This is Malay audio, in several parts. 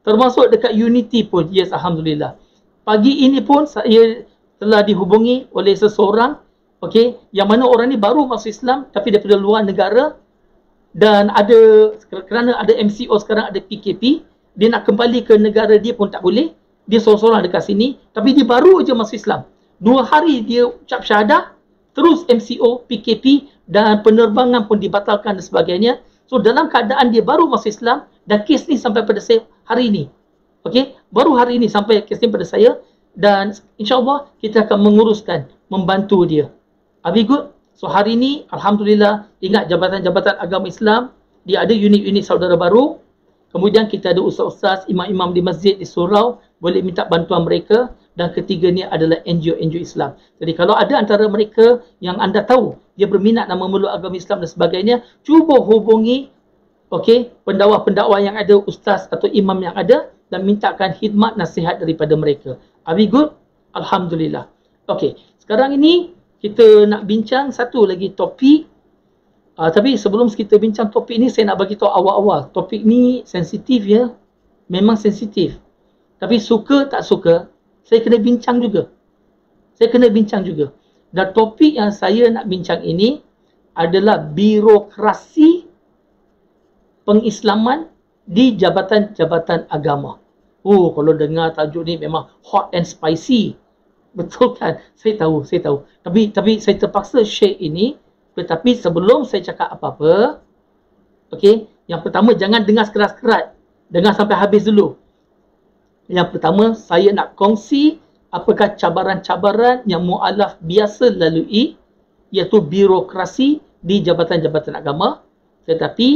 Termasuk dekat Unity pun, yes, Alhamdulillah. Pagi ini pun saya telah dihubungi oleh seseorang, okey, yang mana orang ni baru masuk Islam tapi daripada luar negara, dan ada, kerana ada MCO sekarang, ada PKP, dia nak kembali ke negara dia pun tak boleh. Dia seorang-seorang dekat sini, tapi dia baru je masuk Islam. 2 hari dia ucap syahadah, terus MCO, PKP dan penerbangan pun dibatalkan dan sebagainya. So dalam keadaan dia baru masuk Islam, dan kes ni sampai pada saya hari ini. Okey, baru hari ini sampai kes ni pada saya, dan insya-Allah kita akan menguruskan, membantu dia. Abi good. So hari ini alhamdulillah, ingat jabatan-jabatan agama Islam, dia ada unit-unit saudara baru. Kemudian kita ada ustaz-ustaz, imam-imam di masjid di surau, boleh minta bantuan mereka. Dan ketiganya adalah NGO-NGO Islam. Jadi kalau ada antara mereka yang anda tahu dia berminat nak memeluk agama Islam dan sebagainya, cuba hubungi, okey, pendakwa-pendakwa yang ada, ustaz atau imam yang ada, dan mintakan khidmat nasihat daripada mereka. Are we good? Alhamdulillah. Okey, sekarang ini kita nak bincang satu lagi topik. Tapi sebelum kita bincang topik ni, saya nak bagi tahu awal-awal. Topik ni sensitif ya. Memang sensitif. Tapi suka tak suka, saya kena bincang juga. Dan topik yang saya nak bincang ini adalah birokrasi pengislaman di jabatan-jabatan agama. Oh, kalau dengar tajuk ni memang hot and spicy. Betul kan? Saya tahu. Tapi saya terpaksa share ini. Tetapi sebelum saya cakap apa-apa, okey, yang pertama jangan dengar sekerat-kerat. Dengar sampai habis dulu. Yang pertama, saya nak kongsi apakah cabaran-cabaran yang mu'alaf biasa lalui, iaitu birokrasi di jabatan-jabatan agama. Tetapi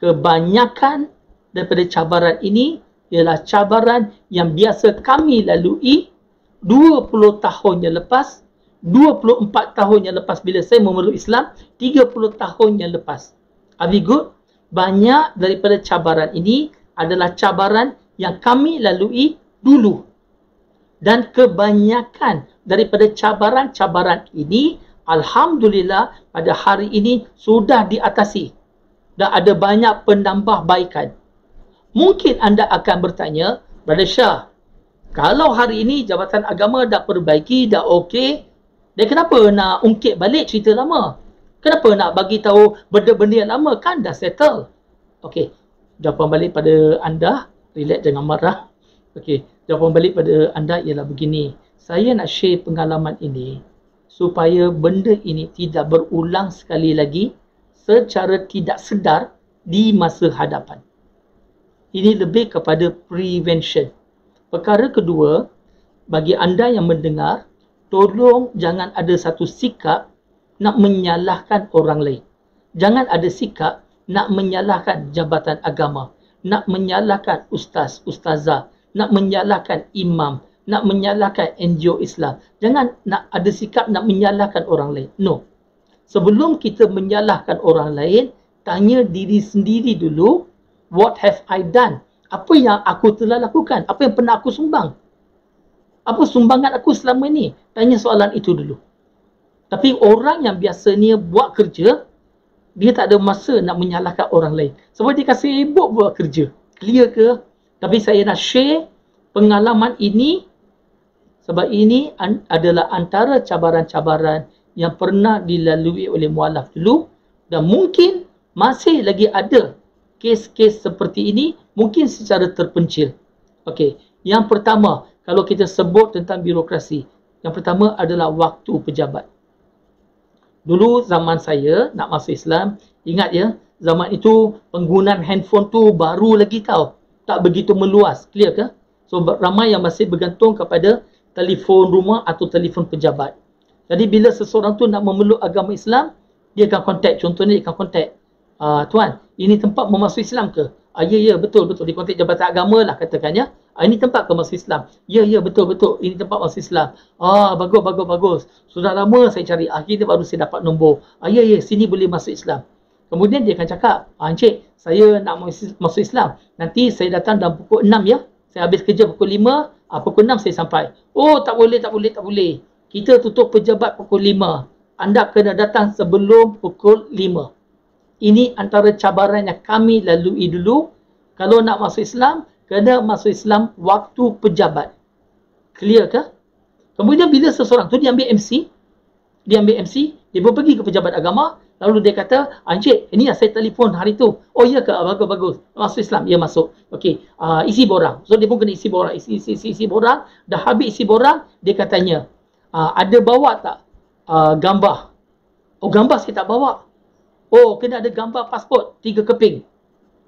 kebanyakan daripada cabaran ini ialah cabaran yang biasa kami lalui 20 tahun yang lepas, 24 tahun yang lepas bila saya memeluk Islam, 30 tahun yang lepas. Are we good? Banyak daripada cabaran ini adalah cabaran yang kami lalui dulu. Dan kebanyakan daripada cabaran-cabaran ini, alhamdulillah, pada hari ini sudah diatasi. Dan ada banyak penambahbaikan. Mungkin anda akan bertanya, Brother Shah, kalau hari ini jabatan agama dah perbaiki, dah okey, dan kenapa nak ungkit balik cerita lama? Kenapa nak bagi tahu benda-benda yang lama? Kan dah settle. Okey, jawapan balik pada anda, relax, jangan marah. Okey, jawapan balik pada anda ialah begini. Saya nak share pengalaman ini supaya benda ini tidak berulang sekali lagi secara tidak sedar di masa hadapan. Ini lebih kepada prevention. Perkara kedua, bagi anda yang mendengar, tolong jangan ada satu sikap nak menyalahkan orang lain. Jangan ada sikap nak menyalahkan jabatan agama, nak menyalahkan ustaz, ustazah, nak menyalahkan imam, nak menyalahkan NGO Islam. Jangan nak ada sikap nak menyalahkan orang lain. No. Sebelum kita menyalahkan orang lain, tanya diri sendiri dulu, what have I done? Apa yang aku telah lakukan? Apa yang pernah aku sumbang? Apa sumbangan aku selama ni? Tanya soalan itu dulu. Tapi orang yang biasanya buat kerja, dia tak ada masa nak menyalahkan orang lain. Sebab dia kasi sibuk buat kerja. Clear ke? Tapi saya nak share pengalaman ini sebab ini adalah antara cabaran-cabaran yang pernah dilalui oleh mualaf dulu, dan mungkin masih lagi ada kes-kes seperti ini, mungkin secara terpencil. Okey, yang pertama, kalau kita sebut tentang birokrasi, yang pertama adalah waktu pejabat. Dulu zaman saya nak masuk Islam, ingat ya, zaman itu penggunaan handphone tu baru lagi tau. Tak begitu meluas, clear ke? So ramai yang masih bergantung kepada telefon rumah atau telefon pejabat. Jadi bila seseorang tu nak memeluk agama Islam, dia akan kontak, contohnya dia akan kontak, tuan, ini tempat memasuk Islam ke? Ya, betul. Di konteks jabatan agama lah katakannya. Ini tempat ke masuk Islam? Ya, betul. Ini tempat masuk Islam. Bagus. Sudah lama saya cari. Akhirnya baru saya dapat nombor. Ya, sini boleh masuk Islam. Kemudian dia akan cakap, Encik, saya nak masuk Islam. Nanti saya datang dalam pukul 6 ya. Saya habis kerja pukul 5, pukul 6 saya sampai. Oh, tak boleh. Kita tutup pejabat pukul 5. anda kena datang sebelum pukul 5. Ini antara cabaran yang kami lalui dulu. Kalau nak masuk Islam, kena masuk Islam waktu pejabat. Clear ke? Kemudian bila seseorang tu dia ambil MC, dia pun pergi ke pejabat agama, lalu dia kata, Encik, ini saya telefon hari tu. Oh ya ke? Bagus. Masuk Islam, ya masuk. Okey, isi borang. So dia pun kena isi borang, isi borang. Dah habis isi borang, dia katanya, ada bawa tak gambar? Oh, gambar saya tak bawa. Oh, kena ada gambar pasport 3 keping.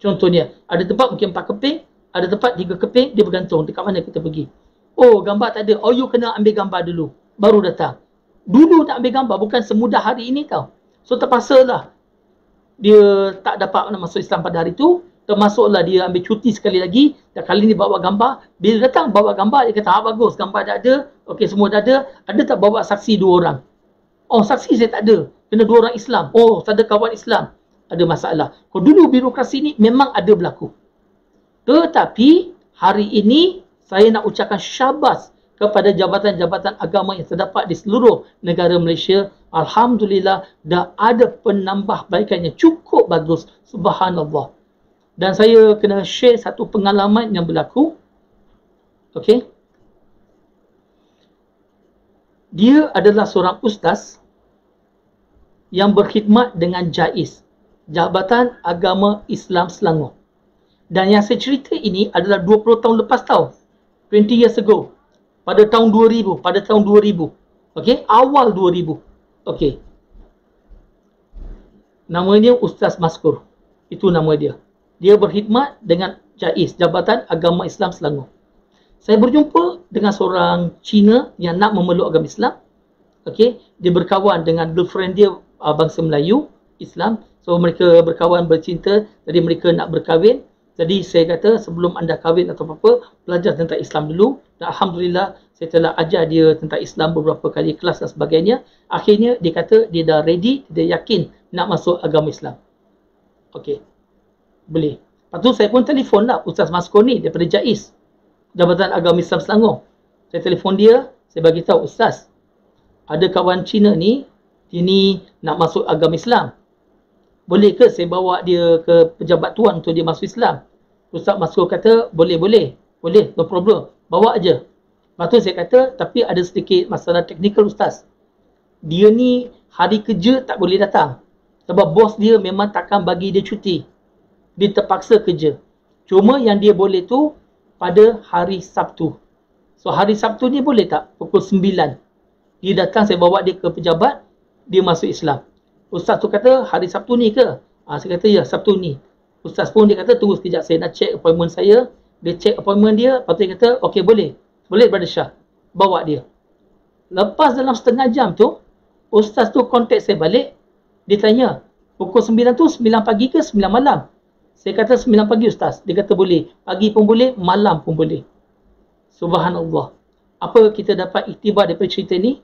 Contohnya, ada tempat mungkin 4 keping, ada tempat 3 keping, dia bergantung dekat mana kita pergi. Oh, gambar tak ada. Oh, you kena ambil gambar dulu, baru datang. Dulu nak ambil gambar bukan semudah hari ini tau. So terpaksalah dia tak dapat masuk Islam pada hari tu, termasuklah dia ambil cuti sekali lagi, dan kali ni bawa gambar. Bila datang bawa gambar, dia kata, bagus, gambar dah ada, okey, semua dah ada. Ada tak bawa saksi 2 orang? Oh, saksi saya tak ada, kena 2 orang Islam. Oh, tak ada kawan Islam. Ada masalah. Kalau dulu birokrasi ni memang ada berlaku. Tetapi hari ini saya nak ucapkan syabas kepada jabatan-jabatan agama yang terdapat di seluruh negara Malaysia. Alhamdulillah, dah ada penambahbaikan yang cukup bagus. Subhanallah. Dan saya kena share satu pengalaman yang berlaku. Okey. Dia adalah seorang ustaz yang berkhidmat dengan JAIS, Jabatan Agama Islam Selangor. Dan yang saya cerita ini adalah 20 tahun lepas tau. 20 years ago. Pada tahun 2000. Okey, awal 2000. Okey. Nama dia Ustaz Maskur. Itu nama dia. Dia berkhidmat dengan JAIS, Jabatan Agama Islam Selangor. Saya berjumpa dengan seorang Cina yang nak memeluk agama Islam. Okey, dia berkawan dengan girlfriend dia bangsa Melayu, Islam. So mereka berkawan, bercinta, jadi mereka nak berkahwin. Jadi saya kata sebelum anda kahwin atau apa-apa, belajar tentang Islam dulu. Dan Alhamdulillah saya telah ajar dia tentang Islam beberapa kali kelas dan sebagainya. Akhirnya dia kata dia dah ready, dia yakin nak masuk agama Islam. Okey, boleh. Lepas tu saya pun telefon lah Ustaz Maskur ni daripada JAIS, Jabatan Agama Islam Selangor. Saya telefon dia, saya bagi tahu, Ustaz, ada kawan Cina ni, dia ni nak masuk agama Islam. Boleh ke saya bawa dia ke pejabat tuan untuk dia masuk Islam? Ustaz Maskur kata, boleh, no problem, bawa aja. Lepas tu saya kata, tapi ada sedikit masalah teknikal Ustaz. Dia ni hari kerja tak boleh datang. Sebab bos dia memang takkan bagi dia cuti. Dia terpaksa kerja. Cuma yang dia boleh tu pada hari Sabtu. So hari Sabtu ni boleh tak? Pukul 9. Dia datang, saya bawa dia ke pejabat, dia masuk Islam. Ustaz tu kata, hari Sabtu ni ke? Saya kata, ya, Sabtu ni. Ustaz pun dia kata, tunggu sekejap, saya nak check appointment saya. Dia check appointment dia, lepas tu dia kata, okey, boleh. Boleh, Brother Shah. Bawa dia. Lepas dalam setengah jam tu, Ustaz tu kontak saya balik. Dia tanya, pukul 9 tu 9 pagi ke 9 malam? Saya kata 9 pagi Ustaz. Dia kata boleh. Pagi pun boleh, malam pun boleh. Subhanallah. Apa kita dapat iktibar daripada cerita ni?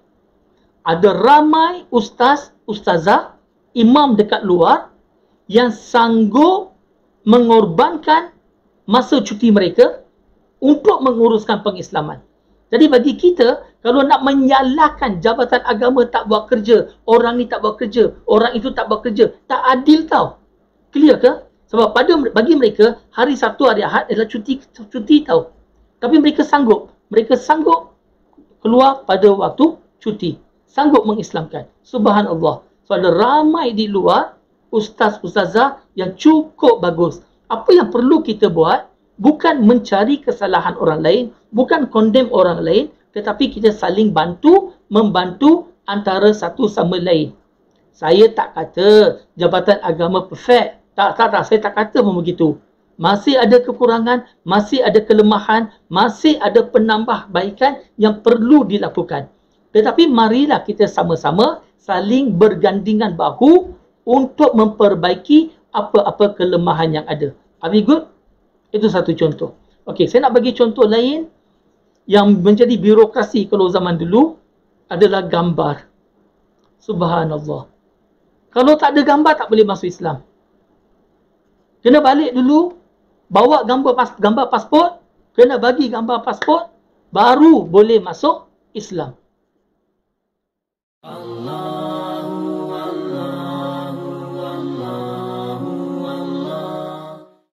Ada ramai ustaz, ustazah, imam dekat luar yang sanggup mengorbankan masa cuti mereka untuk menguruskan pengislaman. Jadi bagi kita, kalau nak menyalahkan jabatan agama tak buat kerja, orang ni tak buat kerja, orang itu tak buat kerja, tak adil tau. Clear ke? Sebab bagi mereka, hari Sabtu, hari Ahad adalah cuti tau. Tapi mereka sanggup keluar pada waktu cuti. Sanggup mengislamkan. Subhanallah. So ada ramai di luar ustaz-ustazah yang cukup bagus. Apa yang perlu kita buat bukan mencari kesalahan orang lain, bukan condemn orang lain, tetapi kita saling membantu antara satu sama lain. Saya tak kata jabatan agama perfect. Tak, saya tak kata pun begitu. Masih ada kekurangan, masih ada kelemahan, masih ada penambahbaikan yang perlu dilakukan. Tetapi marilah kita sama-sama saling bergandingan bahu untuk memperbaiki apa-apa kelemahan yang ada. Are we good? Itu satu contoh. Okey, saya nak bagi contoh lain yang menjadi birokrasi kalau zaman dulu adalah gambar. Subhanallah. Kalau tak ada gambar tak boleh masuk Islam. Kena balik dulu, bawa gambar pasport, kena bagi gambar pasport, baru boleh masuk Islam. Allah.